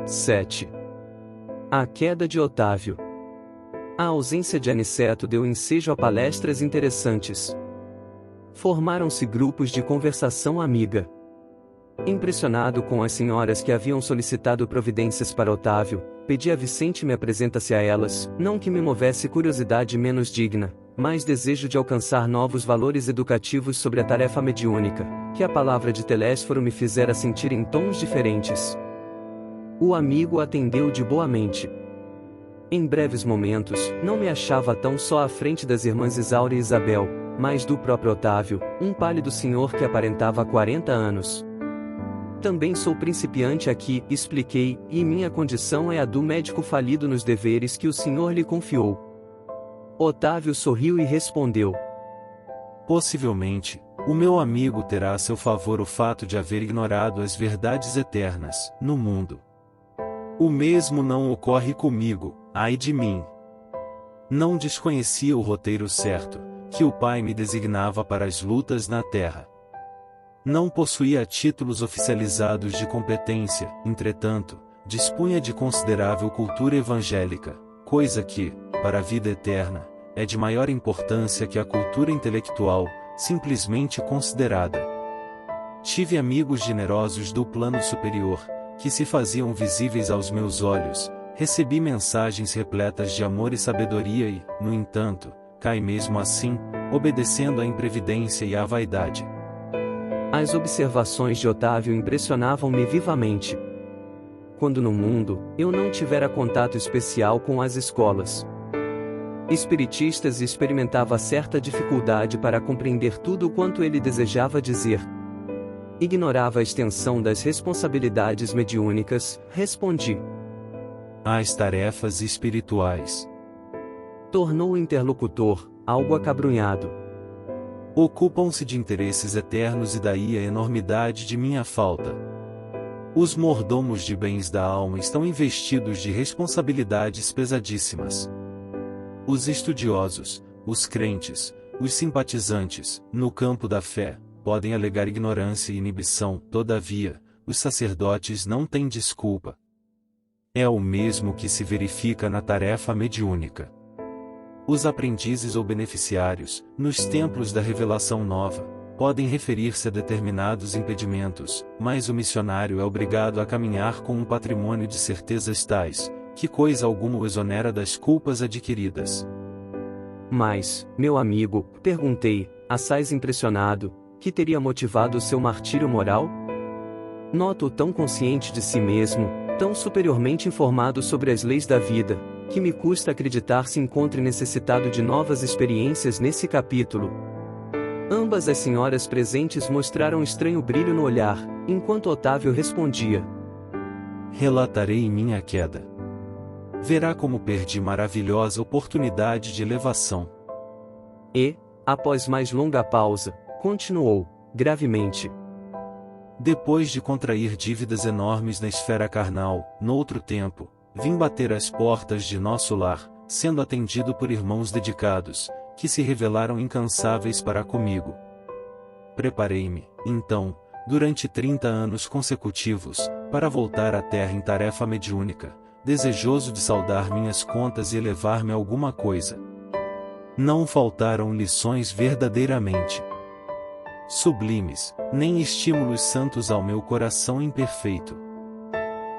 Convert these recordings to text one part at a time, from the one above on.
7. A queda de Otávio. A ausência de Aniceto deu ensejo a palestras interessantes. Formaram-se grupos de conversação amiga. Impressionado com as senhoras que haviam solicitado providências para Otávio, pedi a Vicente me apresentasse a elas, não que me movesse curiosidade menos digna, mas desejo de alcançar novos valores educativos sobre a tarefa mediúnica, que a palavra de Telésforo me fizera sentir em tons diferentes. O amigo atendeu de boa mente. Em breves momentos, não me achava tão só à frente das irmãs Isaura e Isabel, mas do próprio Otávio, um pálido senhor que aparentava 40 anos. Também sou principiante aqui, expliquei, e minha condição é a do médico falido nos deveres que o senhor lhe confiou. Otávio sorriu e respondeu: Possivelmente, o meu amigo terá a seu favor o fato de haver ignorado as verdades eternas, no mundo. O mesmo não ocorre comigo, ai de mim. Não desconhecia o roteiro certo, que o Pai me designava para as lutas na terra. Não possuía títulos oficializados de competência, entretanto, dispunha de considerável cultura evangélica, coisa que, para a vida eterna, é de maior importância que a cultura intelectual, simplesmente considerada. Tive amigos generosos do plano superior, que se faziam visíveis aos meus olhos, recebi mensagens repletas de amor e sabedoria e, no entanto, caí mesmo assim, obedecendo à imprevidência e à vaidade. As observações de Otávio impressionavam-me vivamente. Quando no mundo, eu não tivera contato especial com as escolas espiritistas e experimentava certa dificuldade para compreender tudo quanto ele desejava dizer. Ignorava a extensão das responsabilidades mediúnicas, respondi. As tarefas espirituais. Tornou o interlocutor, algo acabrunhado. Ocupam-se de interesses eternos e daí a enormidade de minha falta. Os mordomos de bens da alma estão investidos de responsabilidades pesadíssimas. Os estudiosos, os crentes, os simpatizantes, no campo da fé, podem alegar ignorância e inibição, todavia, os sacerdotes não têm desculpa. É o mesmo que se verifica na tarefa mediúnica. Os aprendizes ou beneficiários, nos templos da revelação nova, podem referir-se a determinados impedimentos, mas o missionário é obrigado a caminhar com um patrimônio de certezas tais, que coisa alguma o exonera das culpas adquiridas. Mas, meu amigo, perguntei, assaz impressionado, que teria motivado o seu martírio moral? Noto-o tão consciente de si mesmo, tão superiormente informado sobre as leis da vida, que me custa acreditar se encontre necessitado de novas experiências nesse capítulo. Ambas as senhoras presentes mostraram estranho brilho no olhar, enquanto Otávio respondia: Relatarei minha queda. Verá como perdi maravilhosa oportunidade de elevação. E, após mais longa pausa, continuou, gravemente: Depois de contrair dívidas enormes na esfera carnal, noutro tempo, vim bater às portas de nosso lar, sendo atendido por irmãos dedicados, que se revelaram incansáveis para comigo. Preparei-me, então, durante 30 anos consecutivos, para voltar à terra em tarefa mediúnica, desejoso de saldar minhas contas e elevar-me a alguma coisa. Não faltaram lições verdadeiramente sublimes, nem estímulos santos ao meu coração imperfeito.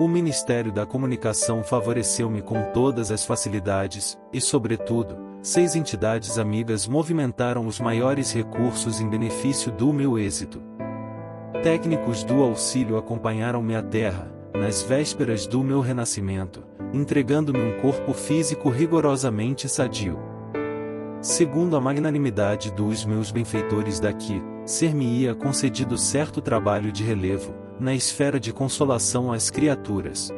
O Ministério da Comunicação favoreceu-me com todas as facilidades, e sobretudo, 6 entidades amigas movimentaram os maiores recursos em benefício do meu êxito. Técnicos do auxílio acompanharam-me à terra, nas vésperas do meu renascimento, entregando-me um corpo físico rigorosamente sadio. Segundo a magnanimidade dos meus benfeitores daqui, ser-me-ia concedido certo trabalho de relevo, na esfera de consolação às criaturas.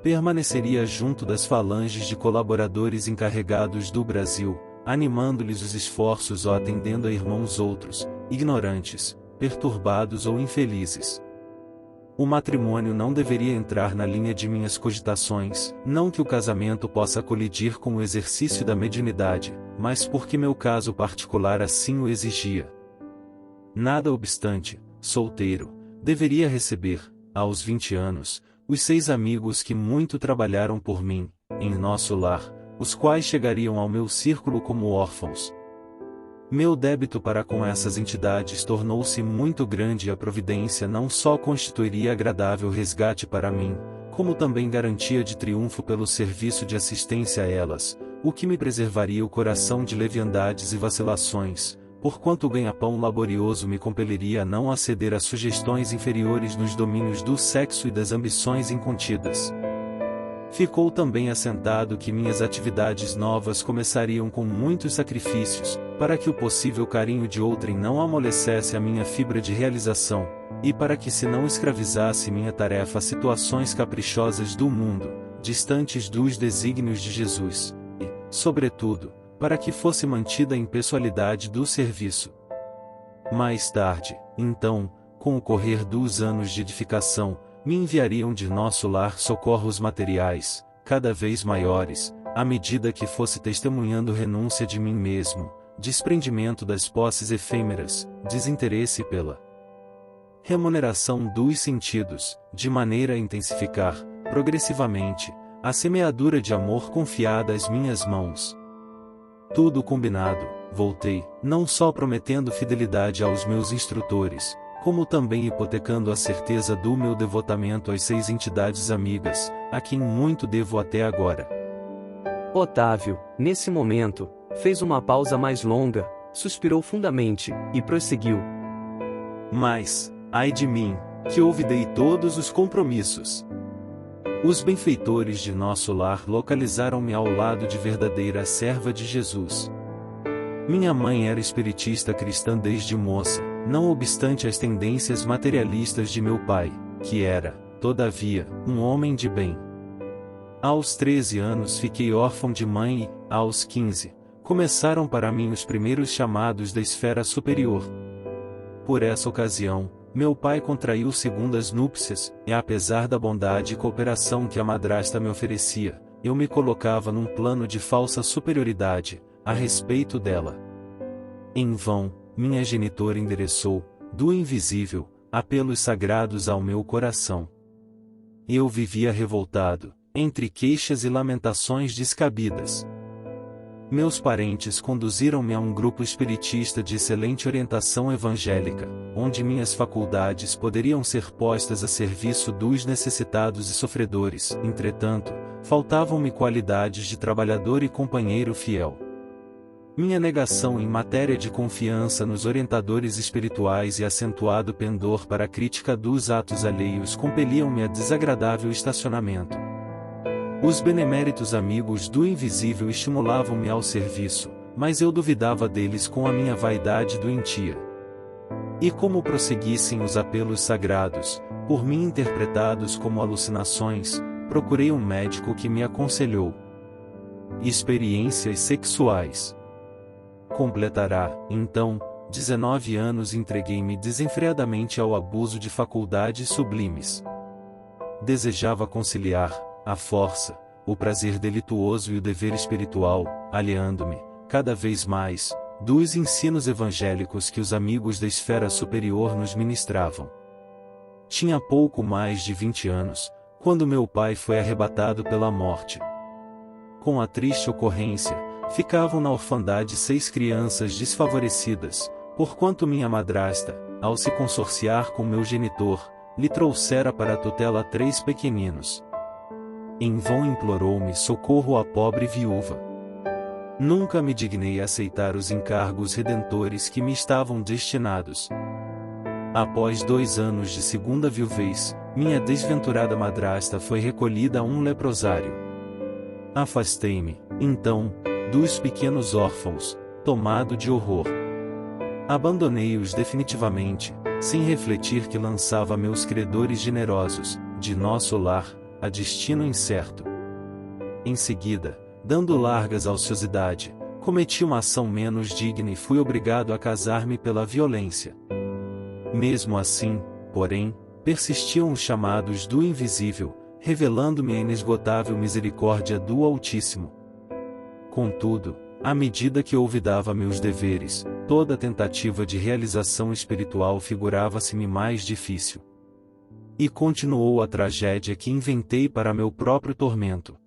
Permaneceria junto das falanges de colaboradores encarregados do Brasil, animando-lhes os esforços ou atendendo a irmãos outros, ignorantes, perturbados ou infelizes. O matrimônio não deveria entrar na linha de minhas cogitações, não que o casamento possa colidir com o exercício da mediunidade, mas porque meu caso particular assim o exigia. Nada obstante, solteiro, deveria receber, aos 20 anos, os 6 amigos que muito trabalharam por mim, em nosso lar, os quais chegariam ao meu círculo como órfãos. Meu débito para com essas entidades tornou-se muito grande e a providência não só constituiria agradável resgate para mim, como também garantia de triunfo pelo serviço de assistência a elas, o que me preservaria o coração de leviandades e vacilações, porquanto o ganha-pão laborioso me compeliria a não aceder a sugestões inferiores nos domínios do sexo e das ambições incontidas. Ficou também assentado que minhas atividades novas começariam com muitos sacrifícios, para que o possível carinho de outrem não amolecesse a minha fibra de realização, e para que se não escravizasse minha tarefa a situações caprichosas do mundo, distantes dos desígnios de Jesus, e, sobretudo, para que fosse mantida a impessoalidade do serviço. Mais tarde, então, com o correr dos anos de edificação, me enviariam de nosso lar socorros materiais, cada vez maiores, à medida que fosse testemunhando renúncia de mim mesmo, desprendimento das posses efêmeras, desinteresse pela remuneração dos sentidos, de maneira a intensificar, progressivamente, a semeadura de amor confiada às minhas mãos. Tudo combinado, voltei, não só prometendo fidelidade aos meus instrutores, como também hipotecando a certeza do meu devotamento às 6 entidades amigas, a quem muito devo até agora. Otávio, nesse momento, fez uma pausa mais longa, suspirou fundamente, e prosseguiu. Mas, ai de mim, que olvidei todos os compromissos. Os benfeitores de nosso lar localizaram-me ao lado de verdadeira serva de Jesus. Minha mãe era espiritista cristã desde moça, não obstante as tendências materialistas de meu pai, que era, todavia, um homem de bem. Aos 13 anos fiquei órfão de mãe e, aos 15, começaram para mim os primeiros chamados da esfera superior. Por essa ocasião, meu pai contraiu segundas núpcias, e apesar da bondade e cooperação que a madrasta me oferecia, eu me colocava num plano de falsa superioridade, a respeito dela. Em vão, minha genitora endereçou, do invisível, apelos sagrados ao meu coração. Eu vivia revoltado, entre queixas e lamentações descabidas. Meus parentes conduziram-me a um grupo espiritista de excelente orientação evangélica, onde minhas faculdades poderiam ser postas a serviço dos necessitados e sofredores. Entretanto, faltavam-me qualidades de trabalhador e companheiro fiel. Minha negação em matéria de confiança nos orientadores espirituais e acentuado pendor para a crítica dos atos alheios compeliam-me a desagradável estacionamento. Os beneméritos amigos do invisível estimulavam-me ao serviço, mas eu duvidava deles com a minha vaidade doentia. E como prosseguissem os apelos sagrados, por mim interpretados como alucinações, procurei um médico que me aconselhou. Experiências sexuais. Completará, então, 19 anos e entreguei-me desenfreadamente ao abuso de faculdades sublimes. Desejava conciliar, a força, o prazer delituoso e o dever espiritual, aliando-me, cada vez mais, dos ensinos evangélicos que os amigos da esfera superior nos ministravam. Tinha pouco mais de 20 anos, quando meu pai foi arrebatado pela morte. Com a triste ocorrência, ficavam na orfandade 6 crianças desfavorecidas, porquanto minha madrasta, ao se consorciar com meu genitor, lhe trouxera para a tutela 3 pequeninos. Em vão implorou-me socorro à pobre viúva. Nunca me dignei a aceitar os encargos redentores que me estavam destinados. Após 2 anos de segunda viuvez, minha desventurada madrasta foi recolhida a um leprosário. Afastei-me, então, dos pequenos órfãos, tomado de horror. Abandonei-os definitivamente, sem refletir que lançava meus credores generosos, de nosso lar, a destino incerto. Em seguida, dando largas à ociosidade, cometi uma ação menos digna e fui obrigado a casar-me pela violência. Mesmo assim, porém, persistiam os chamados do invisível, revelando-me a inesgotável misericórdia do Altíssimo. Contudo, à medida que olvidava meus deveres, toda tentativa de realização espiritual figurava-se-me mais difícil. E continuou a tragédia que inventei para meu próprio tormento.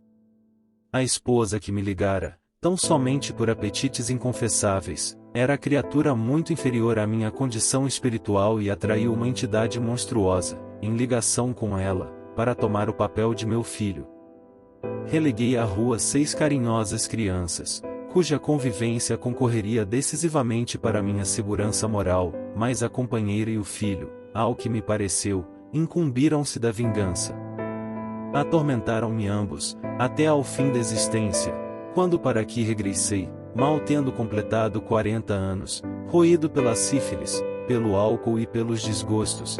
A esposa que me ligara, tão somente por apetites inconfessáveis, era criatura muito inferior à minha condição espiritual e atraiu uma entidade monstruosa, em ligação com ela, para tomar o papel de meu filho. Releguei à rua 6 carinhosas crianças, cuja convivência concorreria decisivamente para minha segurança moral, mas a companheira e o filho, ao que me pareceu, incumbiram-se da vingança. Atormentaram-me ambos, até ao fim da existência, quando para aqui regressei, mal tendo completado 40 anos, roído pela sífilis, pelo álcool e pelos desgostos,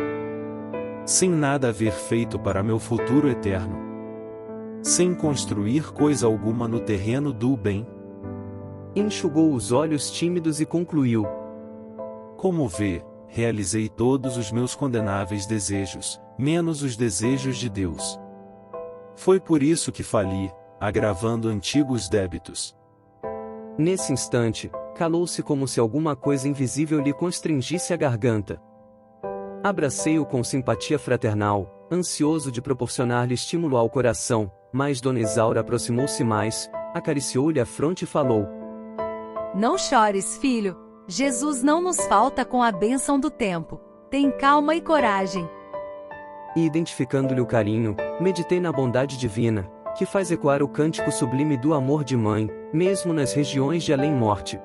sem nada haver feito para meu futuro eterno, sem construir coisa alguma no terreno do bem. Enxugou os olhos tímidos e concluiu: Como vê, realizei todos os meus condenáveis desejos, menos os desejos de Deus. Foi por isso que fali, agravando antigos débitos. Nesse instante, calou-se como se alguma coisa invisível lhe constrangisse a garganta. Abracei-o com simpatia fraternal, ansioso de proporcionar-lhe estímulo ao coração, mas Dona Isaura aproximou-se mais, acariciou-lhe a fronte e falou: Não chores, filho. Jesus não nos falta com a bênção do tempo. Tem calma e coragem. E identificando-lhe o carinho, meditei na bondade divina, que faz ecoar o cântico sublime do amor de mãe, mesmo nas regiões de além-morte.